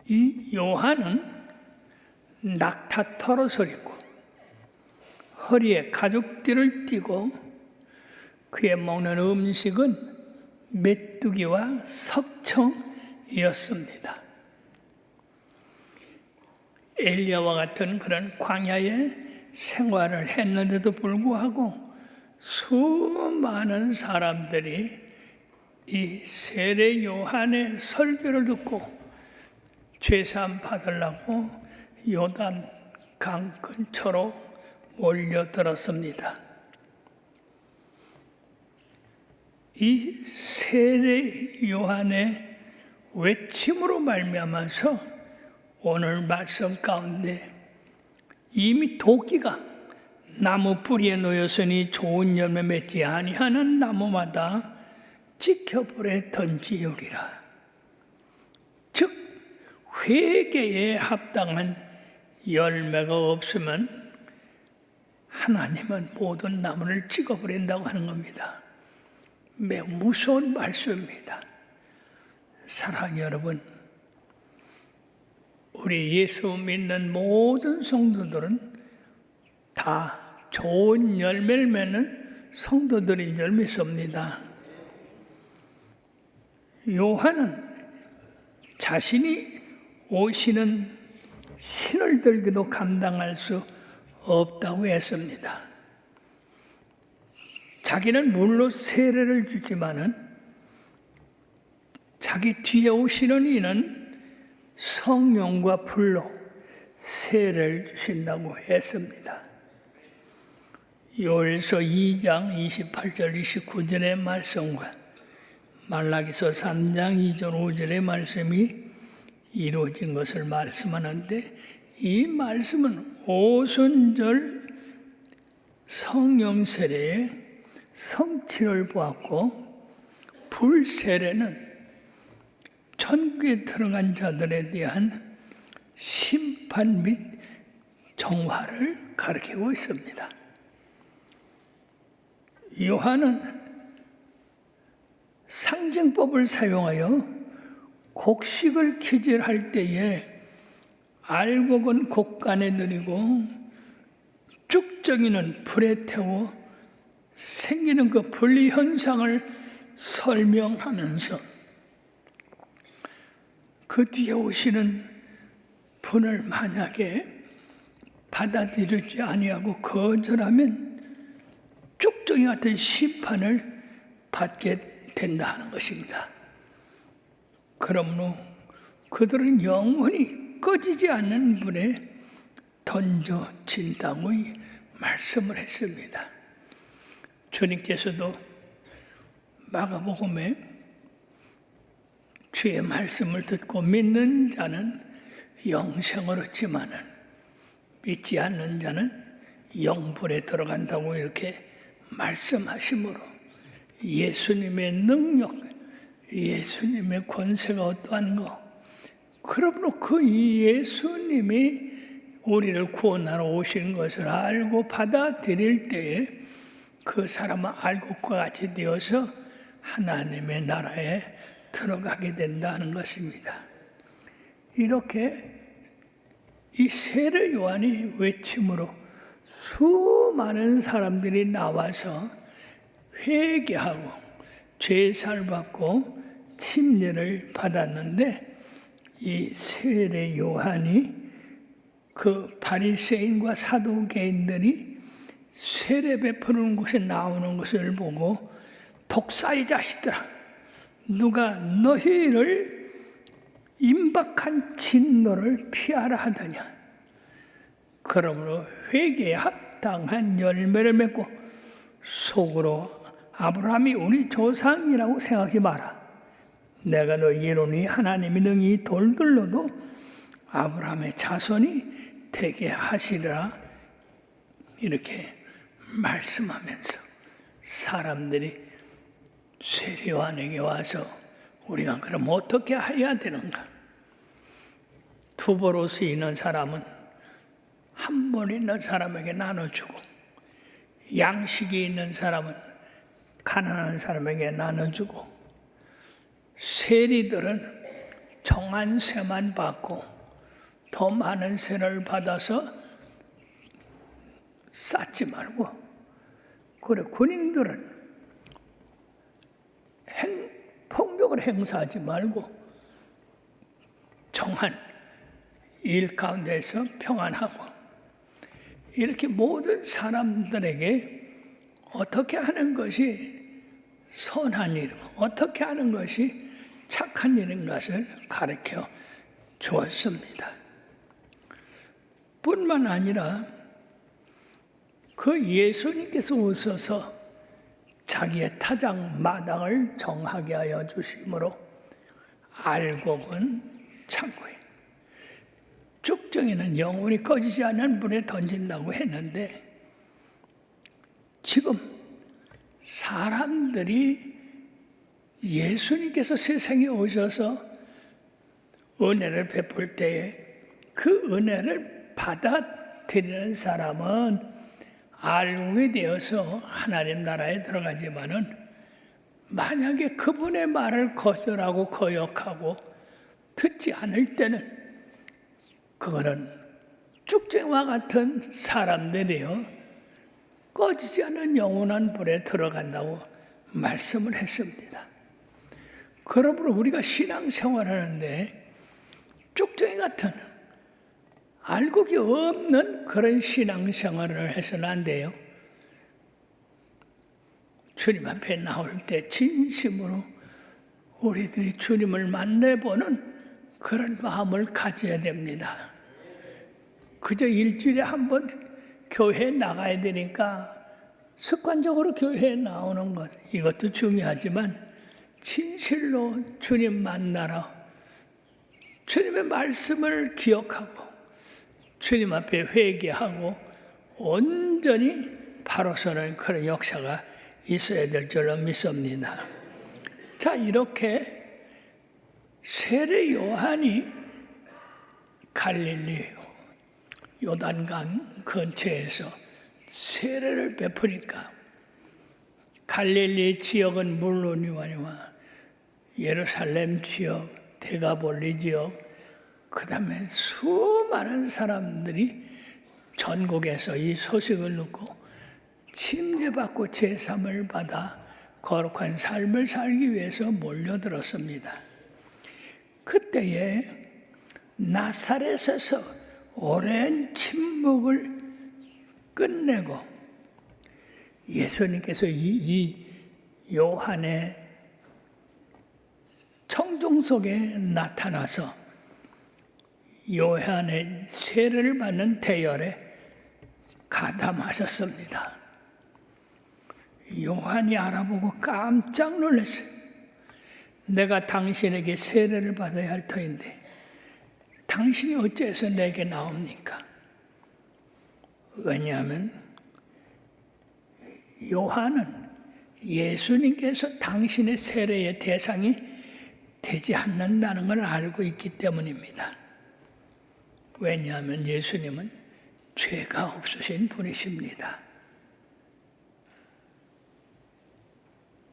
이 요한은 낙타 털옷을 입고 허리에 가죽띠를 띠고 그의 먹는 음식은 메뚜기와 석청이었습니다. 엘리야와 같은 그런 광야의 생활을 했는데도 불구하고 수많은 사람들이 이 세례 요한의 설교를 듣고 죄사함 받으려고 요단 강 근처로 몰려들었습니다. 이 세례 요한의 외침으로 말미암아서 오늘 말씀 가운데 이미 도끼가 나무 뿌리에 놓였으니 좋은 열매 맺지 아니하는 나무마다 지켜불에 던지우리라. 즉 회개에 합당한 열매가 없으면 하나님은 모든 나무를 찍어버린다고 하는 겁니다. 매우 무서운 말씀입니다. 사랑하는 여러분, 우리 예수 믿는 모든 성도들은 다 좋은 열매를 맺는 성도들인 줄 믿습니다. 요한은 자신이 오시는 신을 들기도 감당할 수 없다고 했습니다. 자기는 물로 세례를 주지만은 자기 뒤에 오시는 이는 성령과 불로 세례를 주신다고 했습니다. 요엘서 2장 28절 29절의 말씀과 말라기서 3장 2절 5절의 말씀이 이루어진 것을 말씀하는데 이 말씀은 오순절 성령 세례의 성취를 보았고 불세례는 천국에 들어간 자들에 대한 심판 및 정화를 가리키고 있습니다. 요한은 상징법을 사용하여 곡식을 키질할 때에 알곡은 곡간에 들이고 쭉정이는 불에 태워 생기는 그 분리 현상을 설명하면서 그 뒤에 오시는 분을 만약에 받아들이지 아니하고 거절하면 쭉정이 같은 심판을 받게 된다는 것입니다. 그러므로 그들은 영원히 꺼지지 않는 불에 던져진다고 말씀을 했습니다. 주님께서도 마가복음에 주의 말씀을 듣고 믿는 자는 영생을 얻지만은 믿지 않는 자는 영불에 들어간다고 이렇게 말씀하시므로 예수님의 능력, 예수님의 권세가 어떠한 거, 그러므로 그 예수님이 우리를 구원하러 오신 것을 알고 받아들일 때에 그 사람은 알곡과 같이 되어서 하나님의 나라에 들어가게 된다는 것입니다. 이렇게 이 세례 요한이 외침으로 수많은 사람들이 나와서 회개하고 죄사를 받고 침례를 받았는데 이 세례 요한이 그 바리새인과 사두개인들이 세례 베푸는 곳에 나오는 것을 보고 독사의 자식들아, 누가 너희를 임박한 진노를 피하라 하더냐. 그러므로 회개에 합당한 열매를 맺고 속으로 아브라함이 우리 조상이라고 생각하지 마라. 내가 너희에게 이르노니 하나님이 능히 돌들로도 아브라함의 자손이 되게 하시리라. 이렇게 말씀하면서 사람들이 세례 요한에게 와서 우리가 그럼 어떻게 해야 되는가? 투버로스 있는 사람은 한 번 있는 사람에게 나눠주고 양식이 있는 사람은 가난한 사람에게 나눠주고 세리들은 정한 세만 받고 더 많은 세를 받아서 쌓지 말고, 그래 군인들은 폭력을 행사하지 말고 정한 일 가운데서 평안하고, 이렇게 모든 사람들에게 어떻게 하는 것이 선한 일, 어떻게 하는 것이 착한 일인 것을 가르쳐 주었습니다. 뿐만 아니라 그 예수님께서 오셔서 자기의 타작 마당을 정하게 하여 주심으로 알곡은 창고에, 쭉정이는 영원히 꺼지지 않는 불에 던진다고 했는데, 지금 사람들이 예수님께서 세상에 오셔서 은혜를 베풀 때에 그 은혜를 받아들이는 사람은 알곡이 되어서 하나님 나라에 들어가지만은, 만약에 그분의 말을 거절하고 거역하고 듣지 않을 때는 그거는 쭉정이와 같은 사람들이요 꺼지지 않는 영원한 불에 들어간다고 말씀을 했습니다. 그러므로 우리가 신앙생활하는데 쭉정이 같은 알곡이 없는 그런 신앙생활을 해서는 안 돼요. 주님 앞에 나올 때 진심으로 우리들이 주님을 만나보는 그런 마음을 가져야 됩니다. 그저 일주일에 한 번 교회에 나가야 되니까 습관적으로 교회에 나오는 것, 이것도 중요하지만 진실로 주님 만나러 주님의 말씀을 기억하고 주님 앞에 회개하고 온전히 바로 서는 그런 역사가 있어야 될 줄로 믿습니다. 자, 이렇게 세례 요한이 갈릴리 요단강 근처에서 세례를 베푸니까 갈릴리 지역은 물론이와 예루살렘 지역, 데가볼리 지역, 그 다음에 수많은 사람들이 전국에서 이 소식을 듣고 침례받고 제삼을 받아 거룩한 삶을 살기 위해서 몰려들었습니다. 그때에 나사렛에서 오랜 침묵을 끝내고 예수님께서 이 요한의 청중 속에 나타나서 요한의 세례를 받는 대열에 가담하셨습니다. 요한이 알아보고 깜짝 놀랐어요. 내가 당신에게 세례를 받아야 할 터인데 당신이 어째서 내게 나옵니까? 왜냐하면 요한은 예수님께서 당신의 세례의 대상이 되지 않는다는 걸 알고 있기 때문입니다. 왜냐하면 예수님은 죄가 없으신 분이십니다.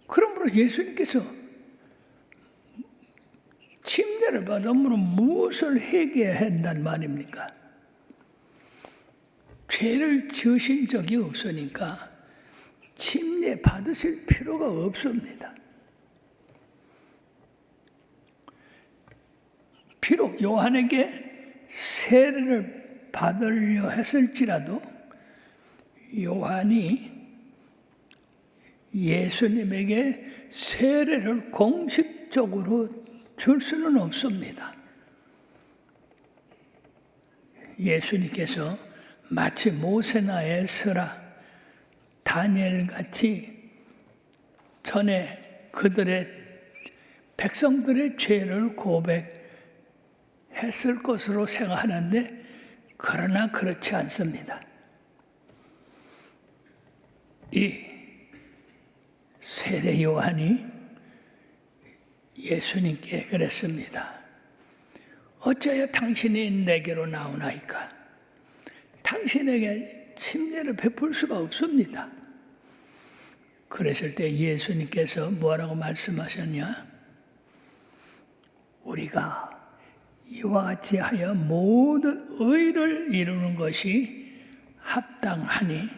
그러므로 예수님께서 침례를 받음으로 무엇을 해결해야 한단 말입니까? 죄를 지으신 적이 없으니까 침례 받으실 필요가 없습니다. 비록 요한에게 세례를 받으려 했을지라도 요한이 예수님에게 세례를 공식적으로 줄 수는 없습니다. 예수님께서 마치 모세나 에스라, 다니엘 같이 전에 그들의 백성들의 죄를 고백했을 것으로 생각하는데 그러나 그렇지 않습니다. 이 세례 요한이 예수님께 그랬습니다. 어찌하여 당신이 내게로 나오나이까? 당신에게 침례를 베풀 수가 없습니다. 그랬을 때 예수님께서 뭐라고 말씀하셨냐? 우리가 이와 같이 하여 모든 의를 이루는 것이 합당하니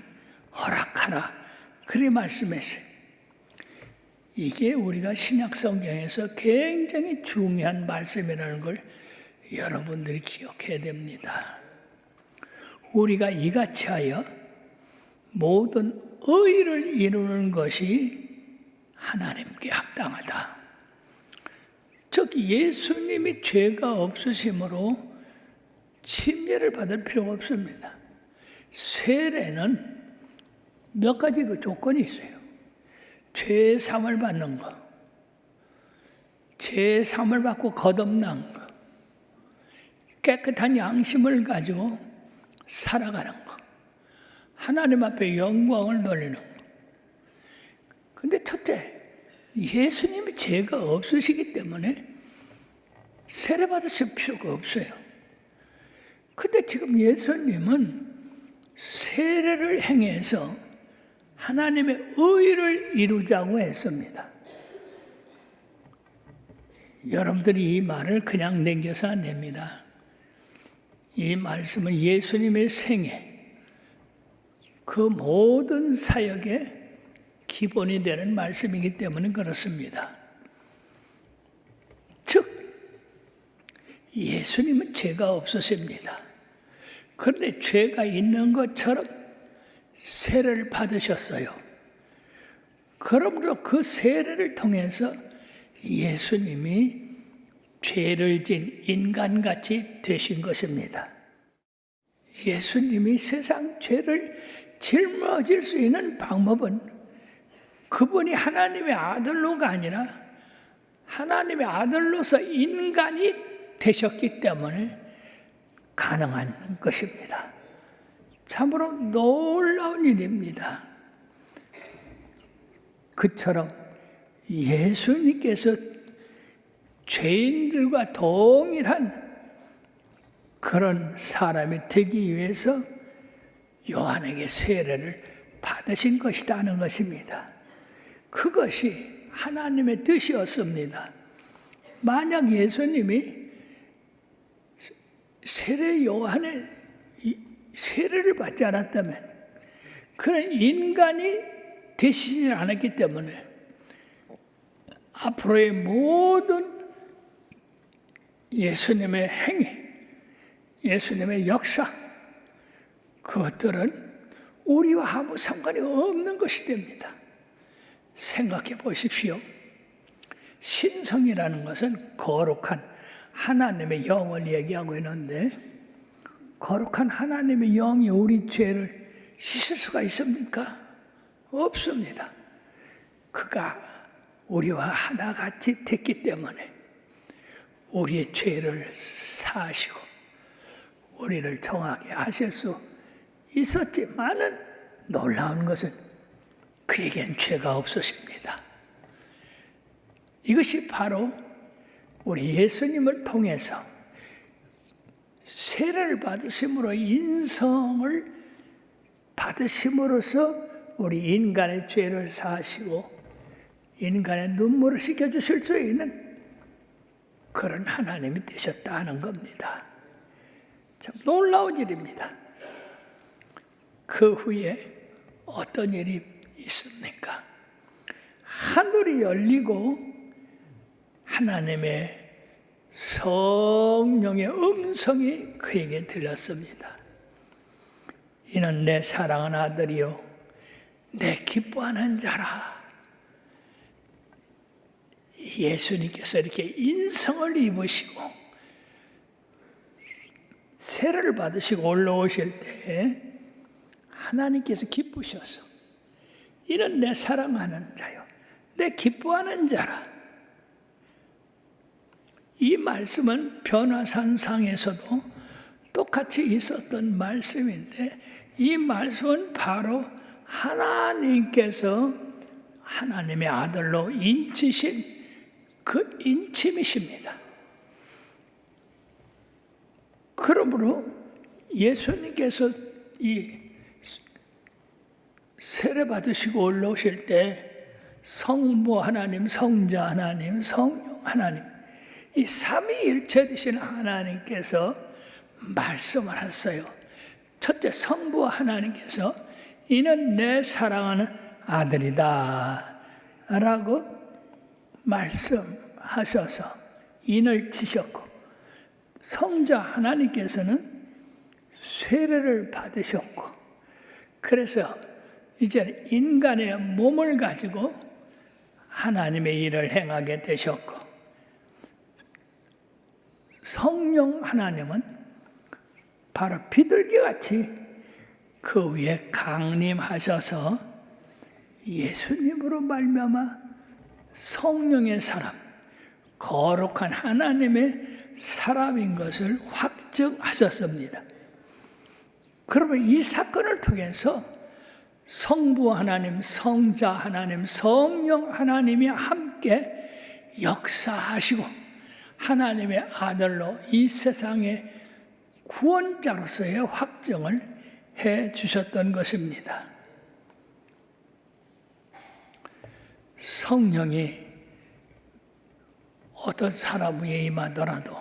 허락하라. 그리 말씀했어요. 이게 우리가 신약 성경에서 굉장히 중요한 말씀이라는 걸 여러분들이 기억해야 됩니다. 우리가 이같이 하여 모든 의를 이루는 것이 하나님께 합당하다. 즉 예수님이 죄가 없으심으로 침례를 받을 필요가 없습니다. 세례는 몇 가지 그 조건이 있어요. 죄 사함을 받는 거, 죄 사함을 받고 거듭난 거, 깨끗한 양심을 가지고 살아가는 거, 하나님 앞에 영광을 돌리는 거. 근데 첫째, 예수님이 죄가 없으시기 때문에 세례 받으실 필요가 없어요. 근데 지금 예수님은 세례를 행해서 하나님의 의를 이루자고 했습니다. 여러분들이 이 말을 그냥 남겨서 안 됩니다. 이 말씀은 예수님의 생애, 그 모든 사역의 기본이 되는 말씀이기 때문에 그렇습니다. 즉, 예수님은 죄가 없으십니다. 그런데 죄가 있는 것처럼 세례를 받으셨어요. 그러므로 그 세례를 통해서 예수님이 죄를 진 인간같이 되신 것입니다. 예수님이 세상 죄를 짊어질 수 있는 방법은 그분이 하나님의 아들로가 아니라 하나님의 아들로서 인간이 되셨기 때문에 가능한 것입니다. 참으로 놀라운 일입니다. 그처럼 예수님께서 죄인들과 동일한 그런 사람이 되기 위해서 요한에게 세례를 받으신 것이라는 것입니다. 그것이 하나님의 뜻이었습니다. 만약 예수님이 세례 요한의 세례를 받지 않았다면 그런 인간이 되시지 않았기 때문에 앞으로의 모든 예수님의 행위, 예수님의 역사, 그것들은 우리와 아무 상관이 없는 것이 됩니다. 생각해 보십시오. 신성이라는 것은 거룩한 하나님의 영을 얘기하고 있는데 거룩한 하나님의 영이 우리 죄를 씻을 수가 있습니까? 없습니다. 그가 우리와 하나같이 됐기 때문에 우리의 죄를 사하시고 우리를 정하게 하실 수 있었지만은 놀라운 것은 그에겐 죄가 없으십니다. 이것이 바로 우리 예수님을 통해서 세례를 받으심으로 인성을 받으심으로써 우리 인간의 죄를 사하시고 인간의 눈물을 씻겨주실 수 있는 그런 하나님이 되셨다는 겁니다. 참 놀라운 일입니다. 그 후에 어떤 일이 있습니까? 하늘이 열리고 하나님의 성령의 음성이 그에게 들렸습니다. 이는 내 사랑하는 아들이요 내 기뻐하는 자라. 예수님께서 이렇게 인성을 입으시고 세례를 받으시고 올라오실 때 하나님께서 기쁘셔서 이는 내 사랑하는 자요 내 기뻐하는 자라. 이 말씀은 변화산상에서도 똑같이 있었던 말씀인데 이 말씀은 바로 하나님께서 하나님의 아들로 인치신 그 인침이십니다. 그러므로 예수님께서 이 세례 받으시고 올라오실 때 성부 하나님, 성자 하나님, 성령 하나님 이 삼위일체 되신 하나님께서 말씀을 하셨어요. 첫째, 성부 하나님께서 이는 내 사랑하는 아들이다 라고 말씀하셔서 인을 치셨고, 성자 하나님께서는 세례를 받으셨고, 그래서 이제 인간의 몸을 가지고 하나님의 일을 행하게 되셨고, 성령 하나님은 바로 비둘기같이 그 위에 강림하셔서 예수님으로 말미암아 성령의 사람, 거룩한 하나님의 사람인 것을 확증하셨습니다. 그러면 이 사건을 통해서 성부 하나님, 성자 하나님, 성령 하나님이 함께 역사하시고 하나님의 아들로 이 세상의 구원자로서의 확정을 해 주셨던 것입니다. 성령이 어떤 사람 위에 임하더라도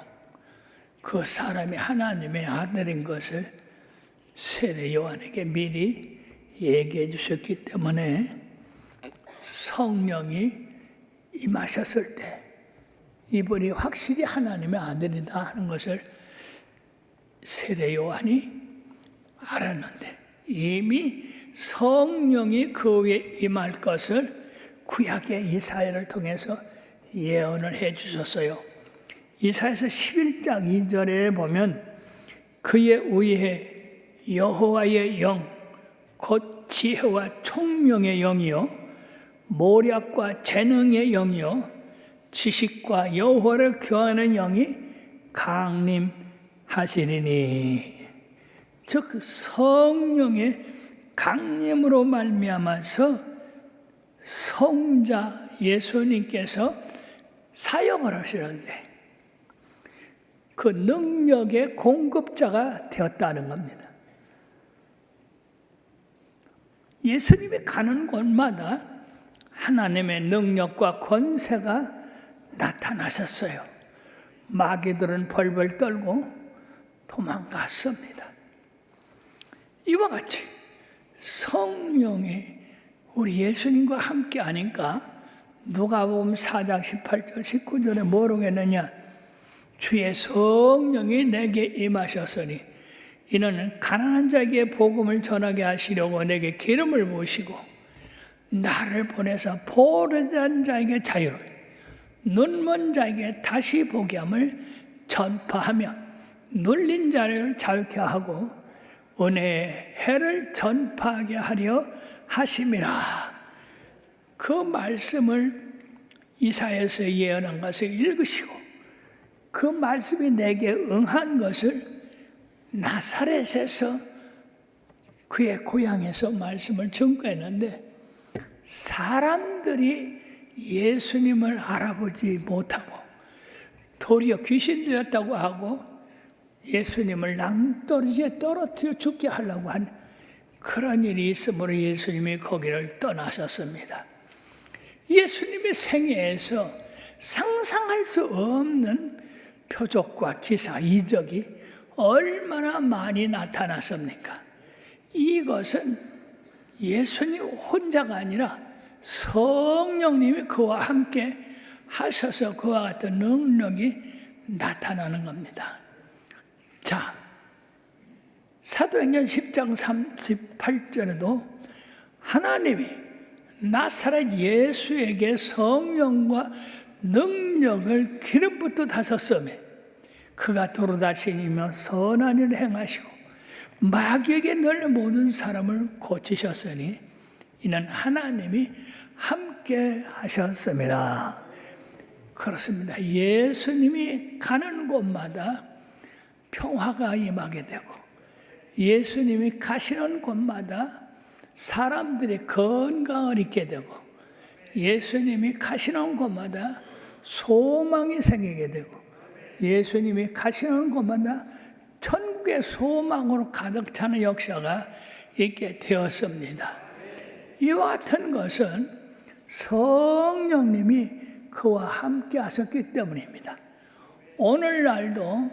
그 사람이 하나님의 아들인 것을 세례 요한에게 미리 얘기해 주셨기 때문에 성령이 임하셨을 때 이분이 확실히 하나님의 아들이다 하는 것을 세례 요한이 알았는데, 이미 성령이 그 위에 임할 것을 구약의 이사야를 통해서 예언을 해 주셨어요. 이사야서 11장 2절에 보면 그의 의에 여호와의 영, 곧 지혜와 총명의 영이요 모략과 재능의 영이요 지식과 여호와를 교하는 영이 강림하시리니, 즉 성령의 강림으로 말미암아서 성자 예수님께서 사역을 하시는데 그 능력의 공급자가 되었다는 겁니다. 예수님이 가는 곳마다 하나님의 능력과 권세가 나타나셨어요. 마귀들은 벌벌 떨고 도망갔습니다. 이와 같이 성령이 우리 예수님과 함께 하니까 누가복음 4장 18절 19절에 뭐라고 했느냐? 주의 성령이 내게 임하셨으니 이는 가난한 자에게 복음을 전하게 하시려고 내게 기름을 부으시고 나를 보내서 포로된 자에게 자유를, 눈먼 자에게 다시 보게 함을 전파하며 눌린 자를 자유케 하고 은혜의 해를 전파하게 하려 하심이라. 그 말씀을 이사야에서 예언한 것을 읽으시고 그 말씀이 내게 응한 것을 나사렛에서 그의 고향에서 말씀을 증거했는데 사람들이 예수님을 알아보지 못하고 도리어 귀신 들렸다고 하고 예수님을 낭떠러지에 떨어뜨려 죽게 하려고 한 그런 일이 있으므로 예수님이 거기를 떠나셨습니다. 예수님의 생애에서 상상할 수 없는 표적과 기사, 이적이 얼마나 많이 나타났습니까? 이것은 예수님 혼자가 아니라 성령님이 그와 함께 하셔서 그와 같은 능력이 나타나는 겁니다. 자, 사도행전 10장 38절에도 하나님이 나사렛 예수에게 성령과 능력을 기름 붓듯 하셨으며 그가 도로다니며 선한 일을 행하시고 마귀에게 늘 모든 사람을 고치셨으니 이는 하나님이 함께 하셨습니다. 그렇습니다. 예수님이 가는 곳마다 평화가 임하게 되고 예수님이 가시는 곳마다 사람들이 건강을 잊게 되고 예수님이 가시는 곳마다 소망이 생기게 되고 예수님이 가시는 곳마다 천국의 소망으로 가득 차는 역사가 있게 되었습니다. 이와 같은 것은 성령님이 그와 함께 하셨기 때문입니다. 오늘날도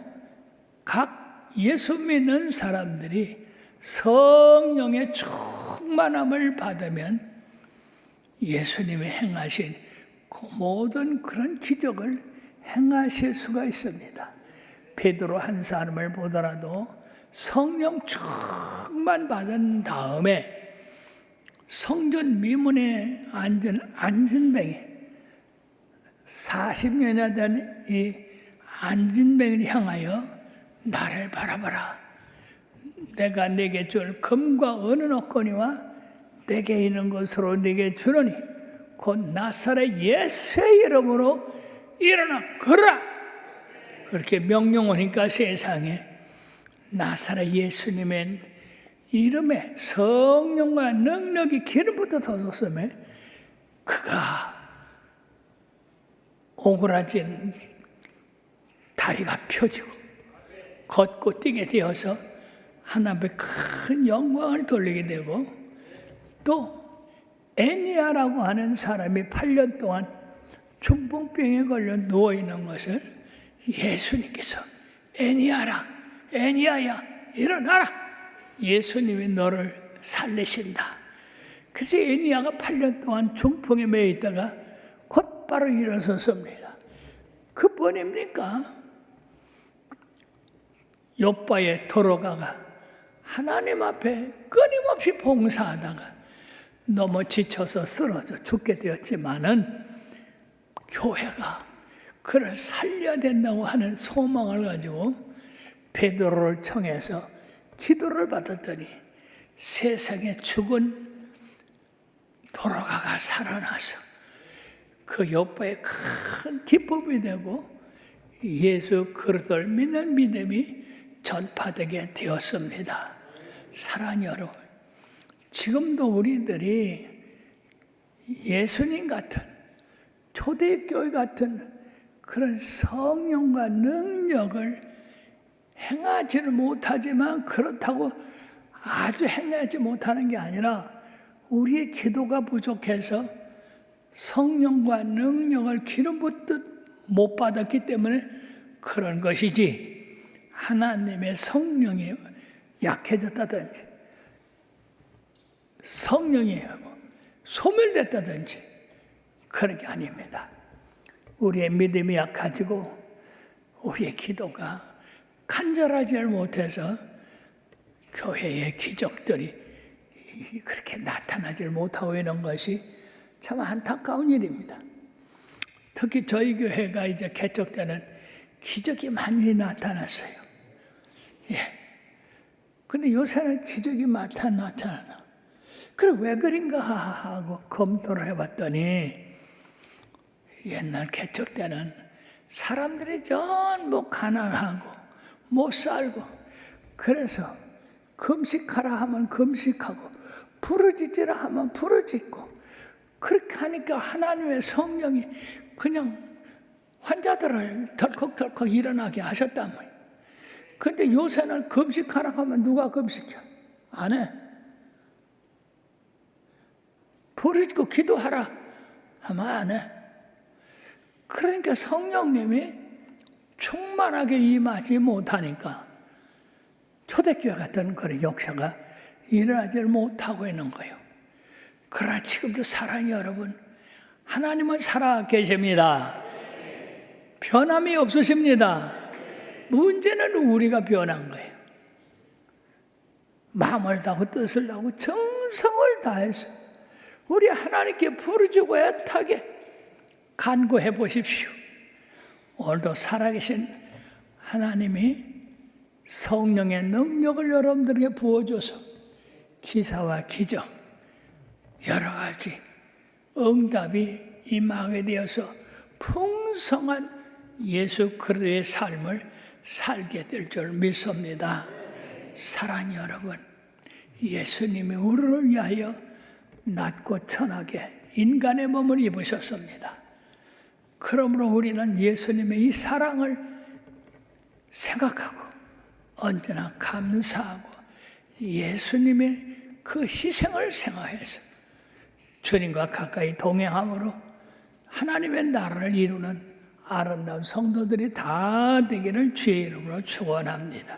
각 예수 믿는 사람들이 성령의 충만함을 받으면 예수님이 행하신 그 모든 그런 기적을 행하실 수가 있습니다. 베드로 한 사람을 보더라도 성령 충만 받은 다음에 성전 미문에 앉은 안진뱅이, 40년이나 된 이 안진뱅이를 향하여 나를 바라봐라. 내가 네게 줄 금과 은은 없거니와 내게 있는 것으로 네게 주노니 곧 나사렛 예수의 이름으로 일어나 걸어라. 그렇게 명령하니까 세상에 나사렛 예수님의 이름에 성령과 능력이 기름부터 터졌으며 그가 오그라진 다리가 펴지고 걷고 뛰게 되어서 하나님의 큰 영광을 돌리게 되고, 또 애니아라고 하는 사람이 8년 동안 중풍병에 걸려 누워있는 것을 예수님께서 애니아라, 애니아야 일어나라, 예수님이 너를 살리신다. 그래서 애니아가 8년 동안 중풍에 매여 있다가 곧바로 일어섰습니다. 그뿐입니까? 욥바에 돌아가가 하나님 앞에 끊임없이 봉사하다가 너무 지쳐서 쓰러져 죽게 되었지만은 교회가 그를 살려야 된다고 하는 소망을 가지고 베드로를 청해서 기도를 받았더니 세상에 죽은 돌아가가 살아나서 그 욥바의 큰 기쁨이 되고 예수 그리스도를 믿는 믿음이 전파되게 되었습니다. 사랑하는 여러분, 지금도 우리들이 예수님 같은 초대교회 같은 그런 성령과 능력을 행하지를 못하지만 그렇다고 아주 행하지 못하는 게 아니라 우리의 기도가 부족해서 성령과 능력을 기름 붓듯 못 받았기 때문에 그런 것이지, 하나님의 성령이 약해졌다든지 성령이 소멸됐다든지 그런 게 아닙니다. 우리의 믿음이 약해지고 우리의 기도가 간절하지 못해서 교회의 기적들이 그렇게 나타나지 못하고 있는 것이 참 안타까운 일입니다. 특히 저희 교회가 이제 개척되는 기적이 많이 나타났어요. 예. 근데 요새는 기적이 나타나. 그래 왜 그런가 하고 검토를 해봤더니 옛날 개척 때는 사람들이 전부 가난하고 못 살고 그래서 금식하라 하면 금식하고 부르짖으라 하면 부르짖고 그렇게 하니까 하나님의 성령이 그냥 환자들을 덜컥덜컥 일어나게 하셨단 말이에요. 근데 요새는 금식하라 하면 누가 금식해? 안 해. 부르짖고 기도하라 하면 안 해. 그러니까 성령님이 충만하게 임하지 못하니까 초대교회 같은 그런 역사가 일어나지 못하고 있는 거예요. 그러나 지금도 사랑하는 여러분, 하나님은 살아 계십니다. 변함이 없으십니다. 문제는 우리가 변한 거예요. 마음을 다하고 뜻을 다하고 정성을 다해서 우리 하나님께 부르짖고 애타게 간구해 보십시오. 오늘도 살아계신 하나님이 성령의 능력을 여러분들에게 부어줘서 기사와 기적 여러 가지 응답이 임하게 되어서 풍성한 예수 그리스도의 삶을 살게 될 줄 믿습니다. 사랑하는 여러분, 예수님이 우리를 위하여 낮고 천하게 인간의 몸을 입으셨습니다. 그러므로 우리는 예수님의 이 사랑을 생각하고 언제나 감사하고 예수님의 그 희생을 생각해서 주님과 가까이 동행함으로 하나님의 나라를 이루는 아름다운 성도들이 다 되기를 주의 이름으로 축원합니다.